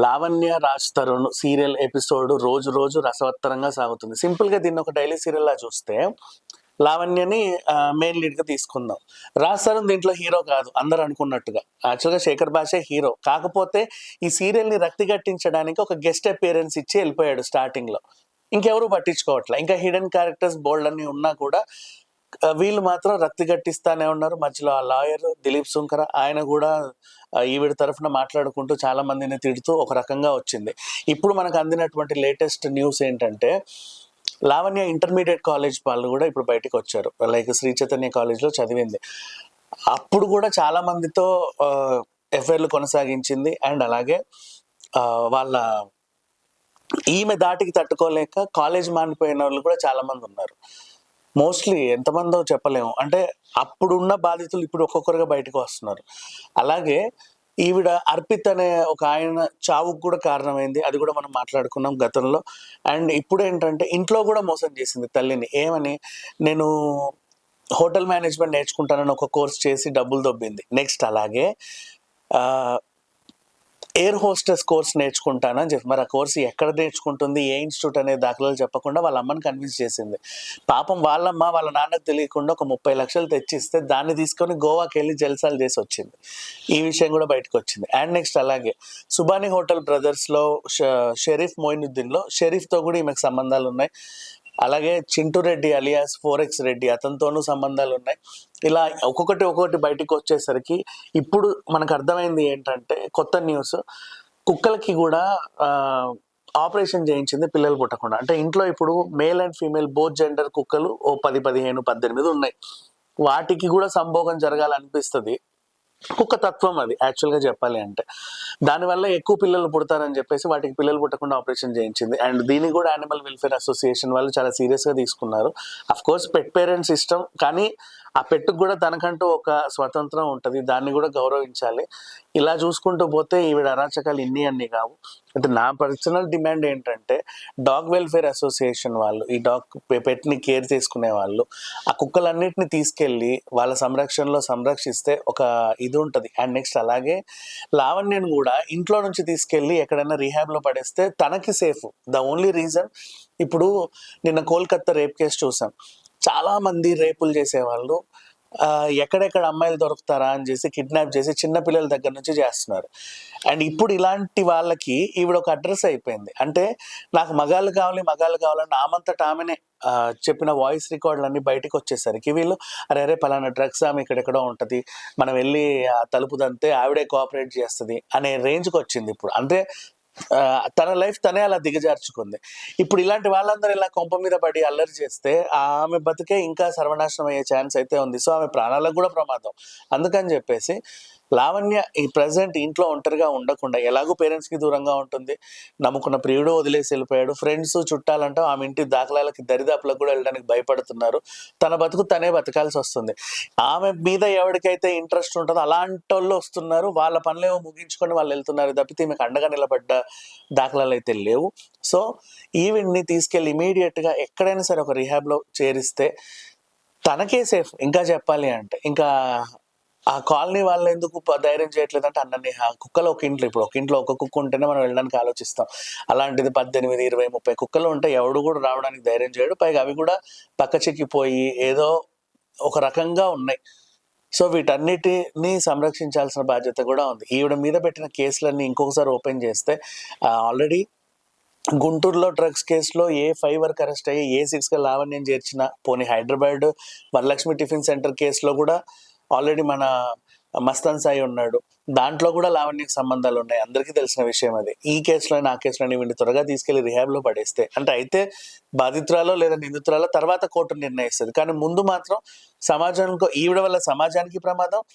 Lavanya Raj Tarun serial episode రోజు రోజు రసవత్తరంగా సాగుతుంది. సింపుల్ గా దీన్ని ఒక డైలీ సీరియల్ లా చూస్తే లావణ్యని మెయిన్ లీడ్ గా తీసుకుందాం. రాజ్ తరుణ్ దీంట్లో హీరో కాదు అందరు అనుకున్నట్టుగా. యాక్చువల్గా శేఖర్ భాషే హీరో. కాకపోతే ఈ సీరియల్ ని రక్తి కట్టించడానికి ఒక గెస్ట్ అపియరెన్స్ ఇచ్చి వెళ్ళిపోయాడు స్టార్టింగ్ లో. ఇంకెవరు పట్టించుకోవట్లే. ఇంకా హిడెన్ క్యారెక్టర్స్ బోల్డ్ అన్ని ఉన్నా కూడా వీళ్ళు మాత్రం రక్తి కట్టిస్తానే ఉన్నారు. మధ్యలో ఆ లాయర్ దిలీప్ సుంకర ఆయన కూడా ఈవిడ తరఫున మాట్లాడుకుంటూ చాలా మందిని తిడుతూ ఒక రకంగా వచ్చింది. ఇప్పుడు మనకు అందినటువంటి లేటెస్ట్ న్యూస్ ఏంటంటే లావణ్య ఇంటర్మీడియట్ కాలేజ్ వాళ్ళు కూడా ఇప్పుడు బయటకు వచ్చారు. లైక్ శ్రీ చైతన్య కాలేజ్ లో చదివింది. అప్పుడు కూడా చాలా మందితో ఎఫ్ఐఆర్లు కొనసాగించింది. అండ్ అలాగే వాళ్ళ ఈమె దాటికి తట్టుకోలేక కాలేజ్ మానిపోయిన వాళ్ళు కూడా చాలా మంది ఉన్నారు. మోస్ట్లీ ఎంతమందో చెప్పలేము. అంటే అప్పుడున్న బాధితులు ఇప్పుడు ఒక్కొక్కరుగా బయటకు వస్తున్నారు. అలాగే ఈవిడ అర్పిత్ అనే ఒక ఆయన చావుకు కూడా కారణమైంది. అది కూడా మనం మాట్లాడుకున్నాం గతంలో. అండ్ ఇప్పుడు ఏంటంటే ఇంట్లో కూడా మోసం చేసింది తల్లిని. ఏమని, నేను హోటల్ మేనేజ్మెంట్ నేర్చుకుంటానని ఒక కోర్స్ చేసి డబ్బులు దొబ్బింది. నెక్స్ట్ అలాగే ఎయిర్ హోస్టెస్ కోర్స్ నేర్చుకుంటానని చెప్పి, మరి ఆ కోర్సు ఎక్కడ నేర్చుకుంటుంది, ఏ ఇన్స్టిట్యూట్ అనే దాఖలాలు చెప్పకుండా వాళ్ళ అమ్మని కన్విన్స్ చేసింది. పాపం వాళ్ళమ్మ వాళ్ళ నాన్నకు తెలియకుండా ఒక 30 లక్షలు తెచ్చిస్తే దాన్ని తీసుకొని గోవాకి వెళ్ళి జల్సాలు చేసి వచ్చింది. ఈ విషయం కూడా బయటకు వచ్చింది. అండ్ నెక్స్ట్ అలాగే సుబానీ హోటల్ బ్రదర్స్ లో షరీఫ్ మొయినుద్దీన్ లో షరీఫ్ తో కూడా ఈమెకు సంబంధాలు ఉన్నాయి. అలాగే చింటూ రెడ్డి అలియాస్ 4X రెడ్డి అతనితోనూ సంబంధాలు ఉన్నాయి. ఇలా ఒక్కొక్కటి బయటకు వచ్చేసరికి ఇప్పుడు మనకు అర్థమైంది ఏంటంటే కొత్త న్యూస్, కుక్కలకి కూడా ఆపరేషన్ చేయించింది పిల్లలు పుట్టకుండా. అంటే ఇంట్లో ఇప్పుడు male and female both gender కుక్కలు 10, 15, 18 ఉన్నాయి. వాటికి కూడా సంభోగం జరగాలనిపిస్తుంది. కుక్క తత్వం అది యాక్చువల్గా చెప్పాలి అంటే. దానివల్ల ఎక్కువ పిల్లలు పుడతారని చెప్పేసి వాటికి పిల్లలు పుట్టకుండా ఆపరేషన్ చేయించింది. అండ్ దీన్ని కూడా యానిమల్ వెల్ఫేర్ అసోసియేషన్ వాళ్ళు చాలా సీరియస్ గా తీసుకున్నారు. అఫ్ కోర్స్ పెట్ పేరెంట్స్ ఇష్టం, కానీ ఆ పెట్టుకు కూడా తనకంటూ ఒక స్వతంత్రం ఉంటుంది. దాన్ని కూడా గౌరవించాలి. ఇలా చూసుకుంటూ పోతే ఈవిడ అరాచకాలు అన్ని కావు. అంటే నా పర్సనల్ డిమాండ్ ఏంటంటే డాగ్ వెల్ఫేర్ అసోసియేషన్ వాళ్ళు, ఈ పెట్ ని కేర్ చేసుకునే వాళ్ళు ఆ కుక్కలన్నిటిని తీసుకెళ్లి వాళ్ళ సంరక్షణలో సంరక్షిస్తే ఒక ఇది ఉంటుంది. అండ్ నెక్స్ట్ అలాగే లావణ్యను కూడా ఇంట్లో నుంచి తీసుకెళ్లి ఎక్కడైనా రీహాబ్ లో పడేస్తే తనకి సేఫ్. ద ఓన్లీ రీజన్, ఇప్పుడు నిన్న కోల్కత్తా రేప్ కేసు చూసాం. చాలా మంది రేపులు చేసేవాళ్ళు ఎక్కడెక్కడ అమ్మాయిలు దొరుకుతారా అని చేసి కిడ్నాప్ చేసి చిన్న పిల్లల దగ్గర నుంచి చేస్తున్నారు. అండ్ ఇప్పుడు ఇలాంటి వాళ్ళకి ఈవిడ ఒక అడ్రస్ అయిపోయింది. అంటే నాకు మగాళ్ళు కావాలని ఆమంతట ఆమెనే చెప్పిన వాయిస్ రికార్డులన్నీ బయటకు వచ్చేసరికి వీళ్ళు అరే పలానా డ్రగ్స్ ఆమె ఇక్కడెక్కడో ఉంటది, మనం వెళ్ళి ఆ తలుపు దంతే ఆవిడే కోఆపరేట్ చేస్తుంది అనే రేంజ్కి వచ్చింది ఇప్పుడు. అంటే తన లైఫ్ తనే అలా దిగజార్చుకుంది. ఇప్పుడు ఇలాంటి వాళ్ళందరూ ఇలా కొంప మీద పడి అల్లరి చేస్తే ఆమె బతికే ఇంకా సర్వనాశనం అయ్యే ఛాన్స్ అయితే ఉంది. సో ఆమె ప్రాణాలకు కూడా ప్రమాదం. అందుకని చెప్పేసి లావణ్య ఈ ప్రెసెంట్ ఇంట్లో ఒంటరిగా ఉండకుండా, ఎలాగో పేరెంట్స్ కి దూరంగా ఉంటుంది, నమ్ముకున్న ప్రియుడు వదిలేసి వెళ్ళిపోయాడు, ఫ్రెండ్స్ చుట్టాలంటే ఆమె ఇంటి దాఖలాలకి దరిదాపులకు కూడా వెళ్ళడానికి భయపడుతున్నారు. తన బతుకు తనే బతకాల్సి వస్తుంది. ఆమె మీద ఎవరికైతే ఇంట్రెస్ట్ ఉంటుందో అలాంటి వాళ్ళు వస్తున్నారు, వాళ్ళ పనులేమో ముగించుకొని వాళ్ళు వెళ్తున్నారు తప్పితే ఈమెకు అండగా నిలబడ్డ దాఖలాలు అయితే లేవు. సో ఈవిడ్ని తీసుకెళ్లి ఇమీడియట్ గా ఎక్కడైనా సరే ఒక రిహాబ్ లో చేరిస్తే తనకే సేఫ్. ఇంకా చెప్పాలి అంటే ఇంకా ఆ కాలనీ వాళ్ళు ఎందుకు ధైర్యం చేయట్లేదు అంటే అన్నీ కుక్కలు ఒక ఇంట్లో, ఇప్పుడు ఒక ఇంట్లో ఒక కుక్క ఉంటేనే మనం వెళ్ళడానికి ఆలోచిస్తాం. అలాంటిది 18, 20, 30 కుక్కలు ఉంటే ఎవడు కూడా రావడానికి ధైర్యం చేయడు. పైగా అవి కూడా పక్క చిక్కిపోయి ఏదో ఒక రకంగా ఉన్నాయి. సో వీటన్నిటిని సంరక్షించాల్సిన బాధ్యత కూడా ఉంది. ఈవిడ మీద పెట్టిన కేసులన్నీ ఇంకొకసారి ఓపెన్ చేస్తే ఆల్రెడీ గుంటూరులో డ్రగ్స్ కేసులో A5 వరకు అరెస్ట్ అయ్యి A6 లావణ్యం చేర్చిన, పోనీ హైదరాబాద్ వరలక్ష్మి టిఫిన్ సెంటర్ కేసులో కూడా ఆల్రెడీ మన మస్తాన్ సాయి ఉన్నాడు. దాంట్లో కూడా లావణ్యకు సంబంధాలు ఉన్నాయి, అందరికీ తెలిసిన విషయం అది. ఈ కేసులో ఆ కేసులో వీడిని త్వరగా తీసుకెళ్లి రిహాబ్ లో పడేస్తే అంటే అయితే బాధితురాలో లేదా నిందితురాలో తర్వాత కోర్టు నిర్ణయిస్తుంది. కానీ ముందు మాత్రం సమాజంలో ఈవిడ వల్ల సమాజానికి ప్రమాదం,